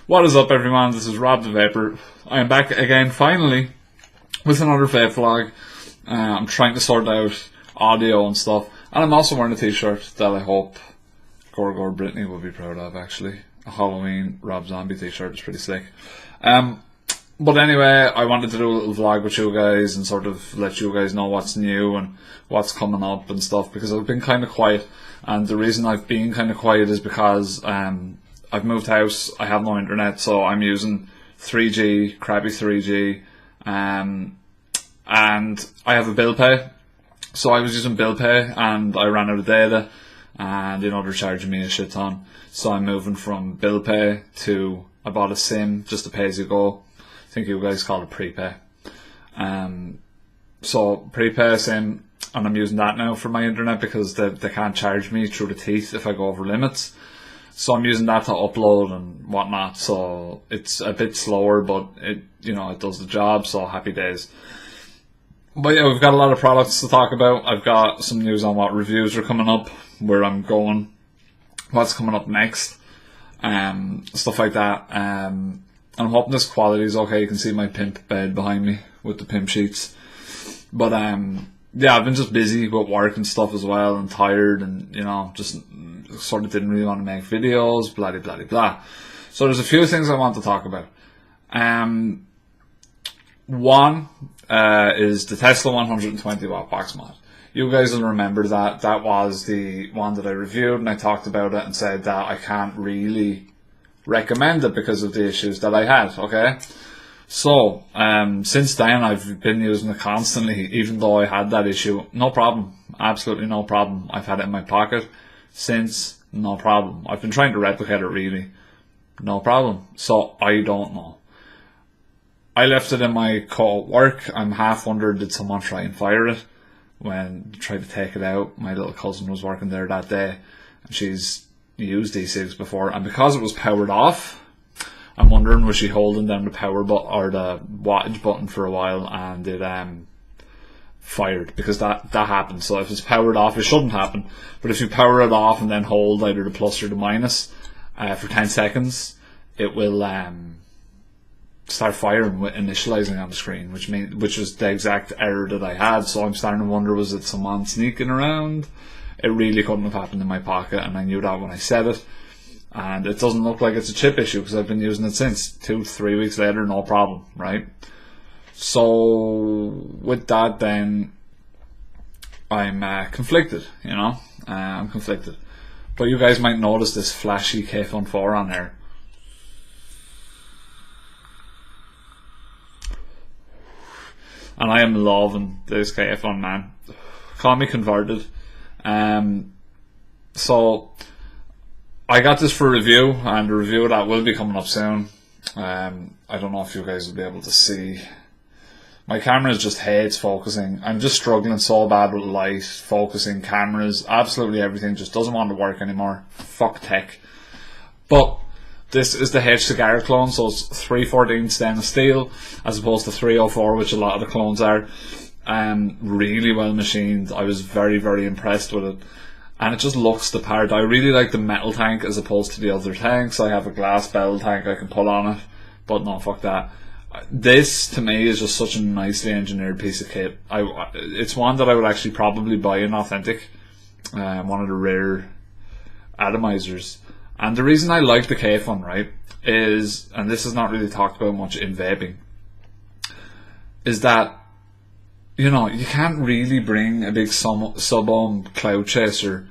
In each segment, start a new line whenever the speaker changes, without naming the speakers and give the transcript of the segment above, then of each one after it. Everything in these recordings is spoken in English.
What is up, everyone? This is Rob the Vapor. I am back again, finally, with another vape vlog. I'm trying to sort out audio and stuff, and I'm also wearing a t-shirt that I hope Gore Brittany will be proud of, actually. A Halloween Rob Zombie t-shirt. It's pretty slick. But anyway, I wanted to do a little vlog with you guys and sort of let you guys know what's new and what's coming up and stuff, because I've been kind of quiet, and the reason I've been kind of quiet is because I've moved house. I have no internet, so I'm using 3G, crappy 3G, and I have a bill pay. So I was using bill pay and I ran out of data, and they're charging me a shit ton. So I'm moving from bill pay to, I bought a SIM, just a pay as you go. I think you guys call it prepay. So prepay SIM, and I'm using that now for my internet because they can't charge me through the teeth if I go over limits. So I'm using that to upload and whatnot. So it's a bit slower, but it does the job. So happy days. But yeah, we've got a lot of products to talk about. I've got some news on what reviews are coming up, where I'm going, what's coming up next, stuff like that. And I'm hoping this quality is okay. You can see my pimp bed behind me with the pimp sheets. But yeah, I've been just busy with work and stuff as well, and tired, and just sort of didn't really want to make videos, blah blah blah blah. So there's a few things I want to talk about. One is the Tesla 120 watt box mod. You guys will remember that was the one that I reviewed, and I talked about it and said that I can't really recommend it because of the issues that I had. Okay, so since then I've been using it constantly, even though I had that issue. No problem, absolutely no problem. I've had it in my pocket since, no problem. I've been trying to replicate it, really, no problem. So I don't know. I left it in my co-work. I'm half wondering, did someone try and fire it when tried to take it out? My little cousin was working there that day, and she's used e-cigs before, and because it was powered off, I'm wondering, was she holding down the power button or the wattage button for a while, and it fired, because that happens. So if it's powered off, it shouldn't happen, but if you power it off and then hold either the plus or the minus for 10 seconds, it will start firing with initializing on the screen, which is the exact error that I had. So I'm starting to wonder, was it someone sneaking around? It really couldn't have happened in my pocket, and I knew that when I said it. And it doesn't look like it's a chip issue, because I've been using it since. 2-3 weeks later, no problem, right? So with that, then I'm conflicted. I'm conflicted. But you guys might notice this flashy Kayfun 4 on there. And I am loving this Kayfun, man. Call me converted. So I got this for review, and the review of that will be coming up soon. I don't know if you guys will be able to see. My camera just hates focusing. I'm just struggling so bad with light, focusing, cameras, absolutely everything just doesn't want to work anymore. Fuck tech. But this is the H Cigar clone, so it's 314 stainless steel as opposed to 304, which a lot of the clones are. Really well machined. I was very, very impressed with it, and it just looks the part. I really like the metal tank as opposed to the other tanks. I have a glass bell tank I can put on it, but no, fuck that. This to me is just such a nicely engineered piece of kit. It's one that I would actually probably buy in authentic, one of the rare atomizers. And the reason I like the Kayfun, right, is, and this is not really talked about much in vaping, is that you can't really bring a big sub-ohm cloud chaser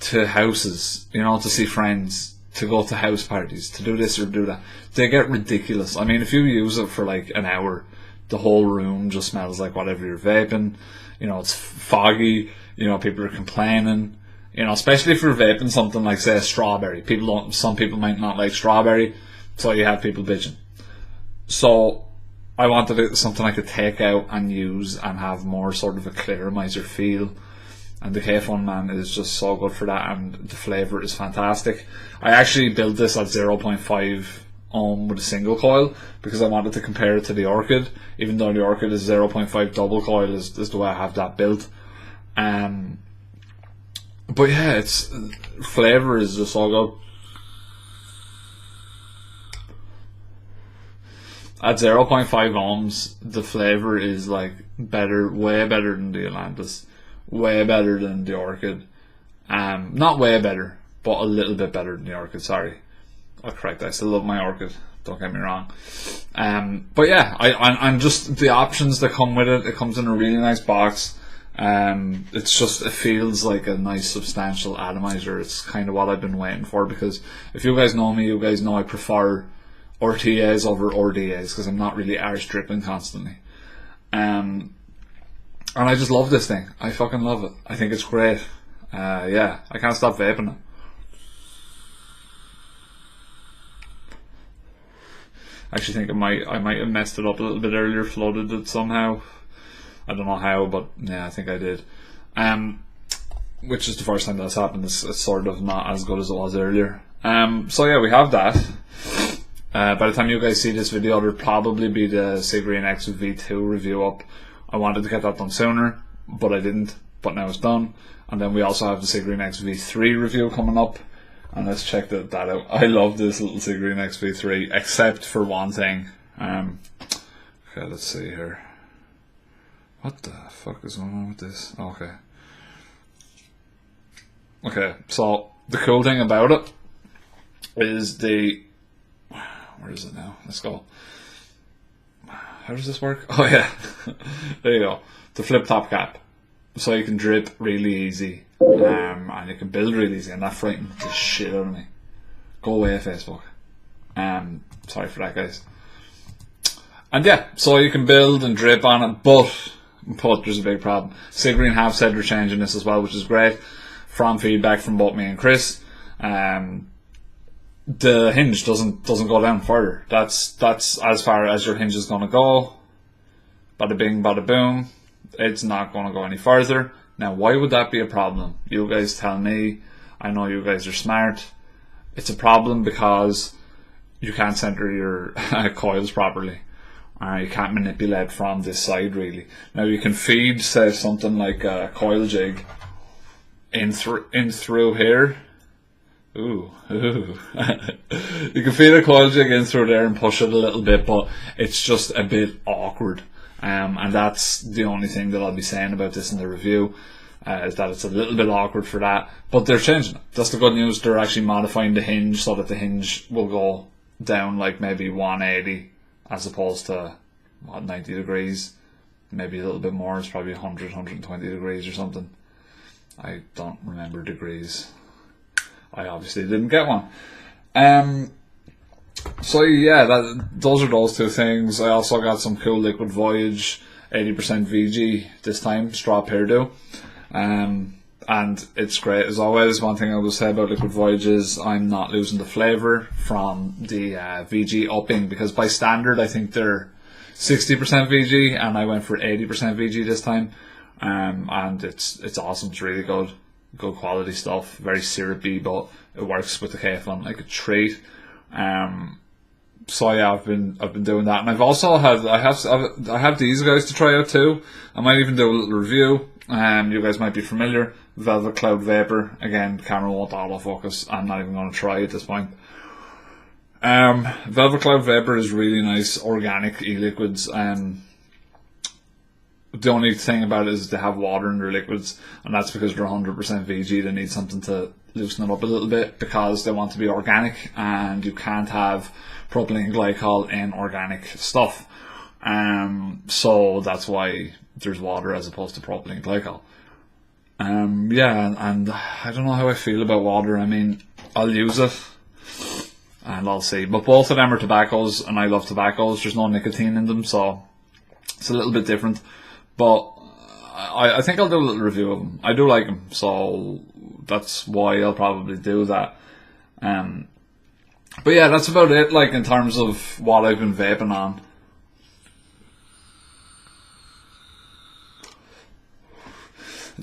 to houses, to see friends, to go to house parties, to do this or do that. They get ridiculous. I mean, if you use it for like an hour, the whole room just smells like whatever you're vaping. It's foggy. People are complaining. Especially if you're vaping something like, say, strawberry. Some people might not like strawberry, so you have people bitching. So I wanted something I could take out and use and have more sort of a clearomizer feel. And the Kayfun, man, is just so good for that, and the flavour is fantastic. I actually built this at 0.5 ohm with a single coil because I wanted to compare it to the Orchid, even though the Orchid is 0.5 double coil is the way I have that built. But yeah, it's flavour is just so good. At 0.5 ohms, the flavour is like better, way better than the Atlantis, way better than the Orchid. Not way better, but a little bit better than the Orchid. Sorry, I'll correct that. I still love my Orchid. Don't get me wrong. But yeah, I'm just the options that come with it. It comes in a really nice box. It's just, it feels like a nice substantial atomizer. It's kind of what I've been waiting for, because if you guys know me, you guys know I prefer RTAs over RDAs because I'm not really arse dripping constantly. And I just love this thing. I fucking love it. I think it's great. Yeah, I can't stop vaping it. I actually think I might have messed it up a little bit earlier, flooded it somehow. I don't know how, but yeah, I think I did. Which is the first time that's happened. It's sort of not as good as it was earlier. So yeah, we have that. By the time you guys see this video, there'll probably be the Cigreen X V2 review up. I wanted to get that done sooner, but I didn't. But now it's done. And then we also have the Cigreen X V3 review coming up. And let's check that out. I love this little Cigreen X V3, except for one thing. Okay, let's see here. What the fuck is going on with this? Okay. Okay, so the cool thing about it is where is it now? Let's go. How does this work? Oh yeah, there you go. The flip top cap, so you can drip really easy, and you can build really easy, and that frightened the shit out of me. Go away, Facebook. Sorry for that, guys. And yeah, so you can build and drip on it, but there's a big problem. Cigreen have said they're changing this as well, which is great. From feedback from both me and Chris, the hinge doesn't go down further. That's as far as your hinge is going to go. Bada bing, bada boom. It's not going to go any further. Now, why would that be a problem? You guys tell me. I know you guys are smart. It's a problem because you can't center your coils properly. You can't manipulate from this side really. Now you can feed, say, something like a coil jig in through here. Ooh. You can feed a coil jig in through there and push it a little bit, but it's just a bit awkward. And that's the only thing that I'll be saying about this in the review, is that it's a little bit awkward for that. But they're changing it. That's the good news. They're actually modifying the hinge so that the hinge will go down like maybe 180 as opposed to 90 degrees. Maybe a little bit more. It's probably 100, 120 degrees or something. I don't remember degrees. I obviously didn't get one. So yeah, those are those two things. I also got some cool Liquid Voyage 80% VG this time, straw hairdo. And it's great as always. One thing I will say about Liquid Voyage is I'm not losing the flavour from the VG upping, because by standard I think they're 60% VG and I went for 80% VG this time. And it's awesome. It's really good quality stuff, very syrupy, but it works with the Kayfun like a treat. So yeah, I've been doing that, and I've also I have these guys to try out too. I might even do a little review. You guys might be familiar. Velvet Cloud Vapor. Again, the camera won't autofocus. I'm not even going to try at this point. Velvet Cloud Vapor is really nice, organic e-liquids. The only thing about it is they have water in their liquids, and that's because they're 100% VG. They need something to loosen them up a little bit because they want to be organic, and you can't have propylene glycol in organic stuff. So that's why there's water as opposed to propylene glycol. Yeah, and I don't know how I feel about water. I mean, I'll use it and I'll see. But both of them are tobaccos, and I love tobaccos. There's no nicotine in them, so it's a little bit different. But I think I'll do a little review of them. I do like them, so that's why I'll probably do that. But yeah, that's about it, like, in terms of what I've been vaping on.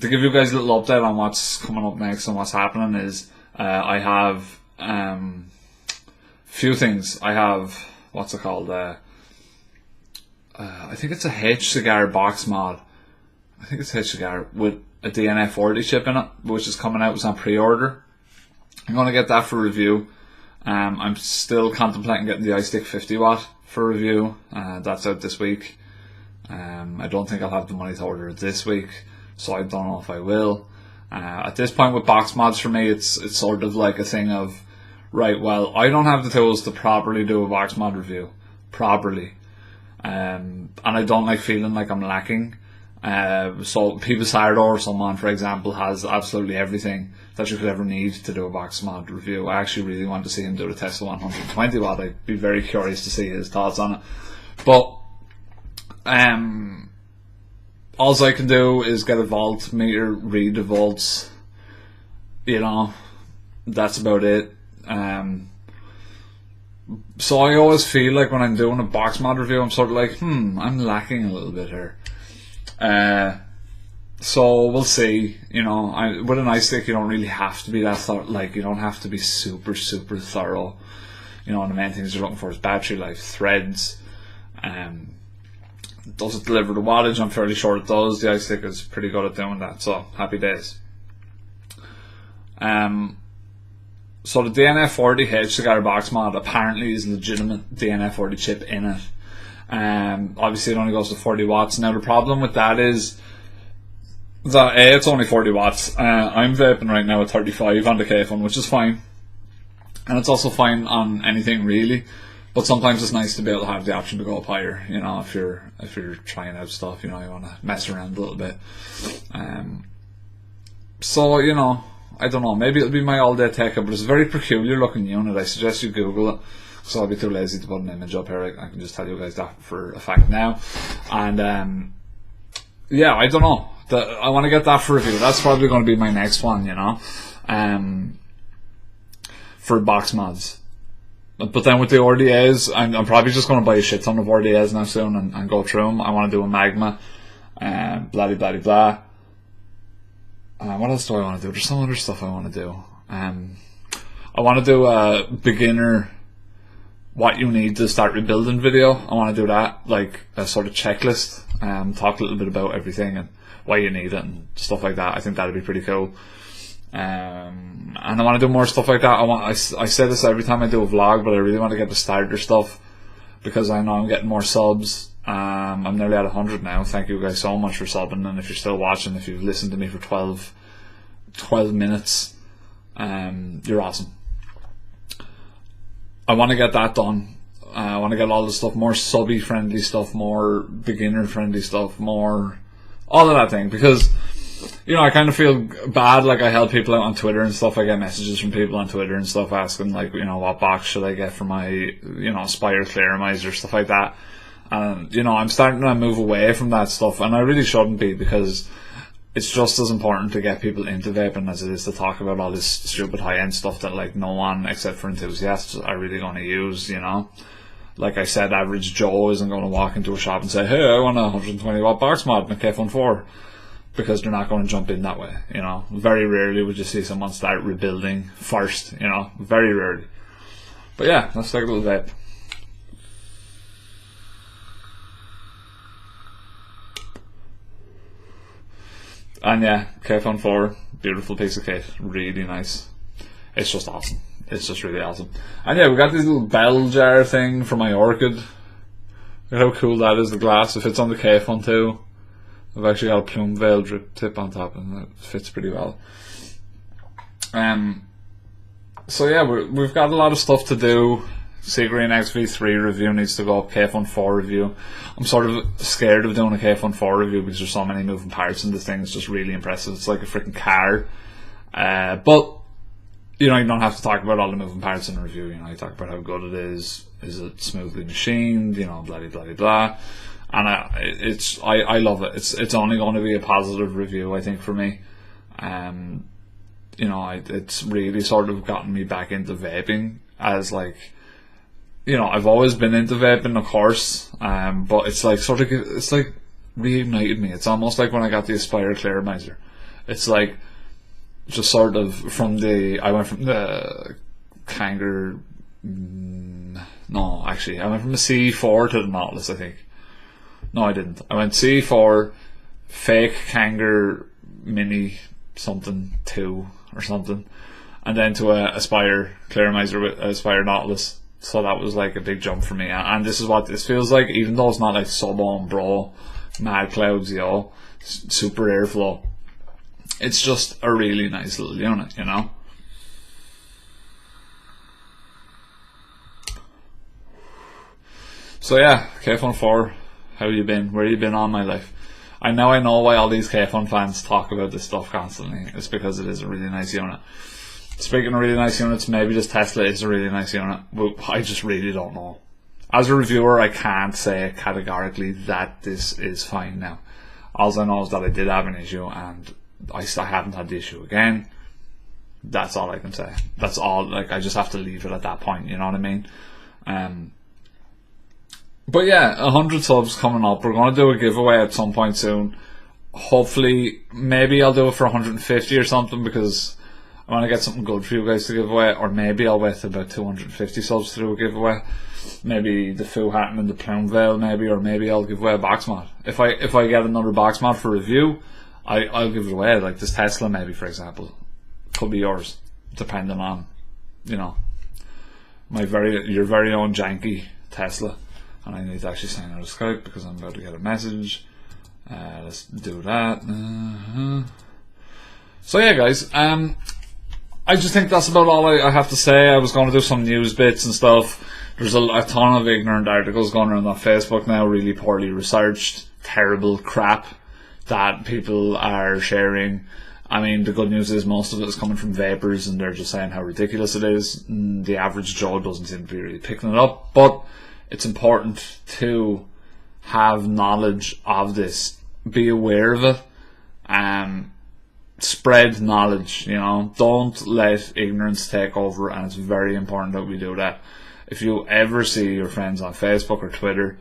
To give you guys a little update on what's coming up next and what's happening is I have few things. I have, what's it called? I think it's a H cigar box mod. I think it's H cigar with a DNF40 chip in it, which is coming out. It's on pre-order. I'm going to get that for review. I'm still contemplating getting the iStick 50 watt for review. That's out this week. I don't think I'll have the money to order it this week, so I don't know if I will. At this point with box mods, for me, it's sort of like a thing of, right, well, I don't have the tools to properly do a box mod review properly, and I don't like feeling like I'm lacking. So People's Hardware or someone, for example, has absolutely everything that you could ever need to do a box mod review. I actually really want to see him do the Tesla 120 watt. I'd be very curious to see his thoughts on it. But all I can do is get a voltmeter, read the volts. You know, that's about it. So I always feel like when I'm doing a box mod review, I'm sort of like, I'm lacking a little bit here. So we'll see. You know, with an iStick, you don't really have to be that you don't have to be super thorough. You know, and the main things you're looking for is battery life, threads. Does it deliver the wattage? I'm fairly sure it does. The iStick is pretty good at doing that, so happy days. So the DNF40H cigar box mod apparently is legitimate DNF40 chip in it. Obviously it only goes to 40 watts. Now the problem with that is that it's only 40 watts. I'm vaping right now at 35 on the Kayfun, which is fine, and it's also fine on anything really. But sometimes it's nice to be able to have the option to go up higher. You know, if you're trying out stuff, you know, you want to mess around a little bit. So you know, I don't know. Maybe it'll be my all-day tech, but it's a very peculiar looking unit. I suggest you Google it, because I'll be too lazy to put an image up here. I can just tell you guys that for a fact now. And yeah, I don't know. I want to get that for review. That's probably going to be my next one, you know, for box mods. But then with the RDAs, I'm probably just going to buy a shit ton of RDAs now soon and go through them. I want to do a Magma, blah blah blah. What else do I want to do? There's some other stuff I want to do. I want to do a beginner what you need to start rebuilding video. I want to do that, like a sort of checklist. Talk a little bit about everything and why you need it and stuff like that. I think that'd be pretty cool. And I want to do more stuff like that. I say this every time I do a vlog, but I really want to get the starter stuff, because I know I'm getting more subs. I'm nearly at 100 now. Thank you guys so much for subbing, and if you're still watching, if you've listened to me for 12 minutes, you're awesome. I want to get that done. I want to get all the stuff, more subby friendly stuff, more beginner friendly stuff, more all of that thing, because you know, I kind of feel bad, like I help people out on Twitter and stuff. I get messages from people on Twitter and stuff asking, like, you know, what box should I get for my, you know, Spire Clearomizer, stuff like that. And, you know, I'm starting to move away from that stuff, and I really shouldn't be, because it's just as important to get people into vaping as it is to talk about all this stupid high-end stuff that, like, no one except for enthusiasts are really going to use, you know. Like I said, average Joe isn't going to walk into a shop and say, hey, I want a 120 watt box mod in a Kayfun 4. Because they're not going to jump in that way, you know. Very rarely would you see someone start rebuilding first, you know. Very rarely. But yeah, let's take a little vape. And yeah, Kayfun 4, beautiful piece of kit, really nice. It's just awesome. It's just really awesome. And yeah, we got this little bell jar thing for my Orchid. Look how cool that is, the glass. It fits on the Kayfun too. I've actually got a plume veil drip tip on top, and it fits pretty well. So yeah, we've got a lot of stuff to do. Cigreen XV3 review needs to go up. Kayfun 4 review. I'm sort of scared of doing a Kayfun 4 review because there's so many moving parts, and the thing is just really impressive. It's like a freaking car. But you know, you don't have to talk about all the moving parts in a review. You know, you talk about how good it is it smoothly machined, you know, blah blah blah blah. And I love it. It's only going to be a positive review, I think, for me. You know, it's really sort of gotten me back into vaping, as like, you know, I've always been into vaping, of course, but it's like it's like reignited me. It's almost like when I got the Aspire Clearomizer. It's like just sort of I went from the Kanger. No, actually, I went from the C4 to the Nautilus, I think. No, I didn't. I went C4, fake Kanger Mini something 2 or something, and then to a Aspire Clearomizer with Aspire Nautilus. So that was like a big jump for me, and this is what this feels like, even though it's not like sub-ohm bro, mad clouds, yo, super airflow. It's just a really nice little unit, you know. So yeah, Kayfun 4, how you been? Where you been all my life? I know why all these Kayfun fans talk about this stuff constantly. It's because it is a really nice unit. Speaking of really nice units, maybe this Tesla is a really nice unit. Well, I just really don't know. As a reviewer, I can't say categorically that this is fine now. All I know is that I did have an issue, and I haven't had the issue again. That's all I can say. That's all. Like, I just have to leave it at that point. You know what I mean? But yeah, 100 subs coming up. We're going to do a giveaway at some point soon. Hopefully, maybe I'll do it for 150 or something, because I want to get something good for you guys to give away. Or maybe I'll wait about 250 subs to do a giveaway. Maybe the Foo Hatton and the Plume Veil, maybe, or maybe I'll give away a box mod. If I get another box mod for review, I'll give it away. Like this Tesla, maybe, for example, could be yours, depending on, you know, your very own janky Tesla. And I need to actually sign out of Skype because I'm about to get a message. Let's do that. So yeah, guys, I just think that's about all I have to say. I was going to do some news bits and stuff. There's a ton of ignorant articles going around on Facebook now, really poorly researched, terrible crap that people are sharing. I mean, the good news is most of it is coming from vapors, and they're just saying how ridiculous it is. The average Joe doesn't seem to be really picking it up, but it's important to have knowledge of this, be aware of it, spread knowledge, you know, don't let ignorance take over, and it's very important that we do that. If you ever see your friends on Facebook or Twitter,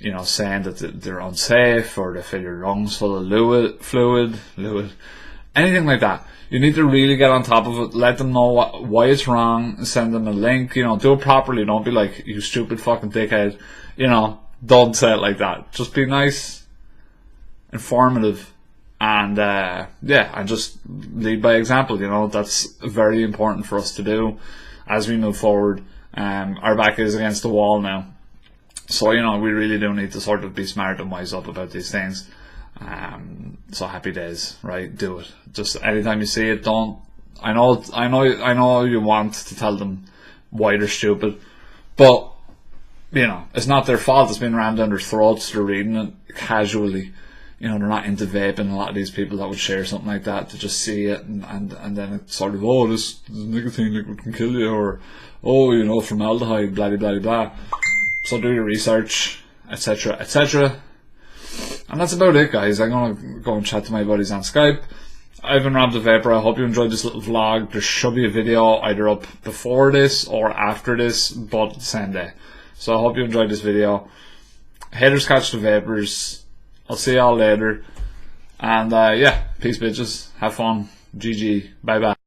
you know, saying that they're unsafe, or they fill your lungs full of fluid, anything like that, you need to really get on top of it. Let them know why it's wrong. Send them a link. You know, do it properly. Don't be like, you stupid fucking dickhead. You know, don't say it like that. Just be nice, informative, and yeah, and just lead by example. You know, that's very important for us to do as we move forward. Our back is against the wall now, so you know, we really do need to sort of be smart and wise up about these things. So happy days, right? Do it. Just anytime you see it, don't. I know you want to tell them why they're stupid, but you know, it's not their fault. It's been rammed down their throats. They're reading it casually. You know, they're not into vaping. A lot of these people that would share something like that to just see it and then it's sort of, oh, this nicotine liquid can kill you, or oh, you know, formaldehyde, blah blah blah. So do your research, etc., etc. And that's about it, guys. I'm going to go and chat to my buddies on Skype. I've been Rob the Vapor. I hope you enjoyed this little vlog. There should be a video either up before this or after this, but the same day. So I hope you enjoyed this video. Haters catch the vapors. I'll see y'all later. And yeah, peace bitches. Have fun. GG. Bye bye.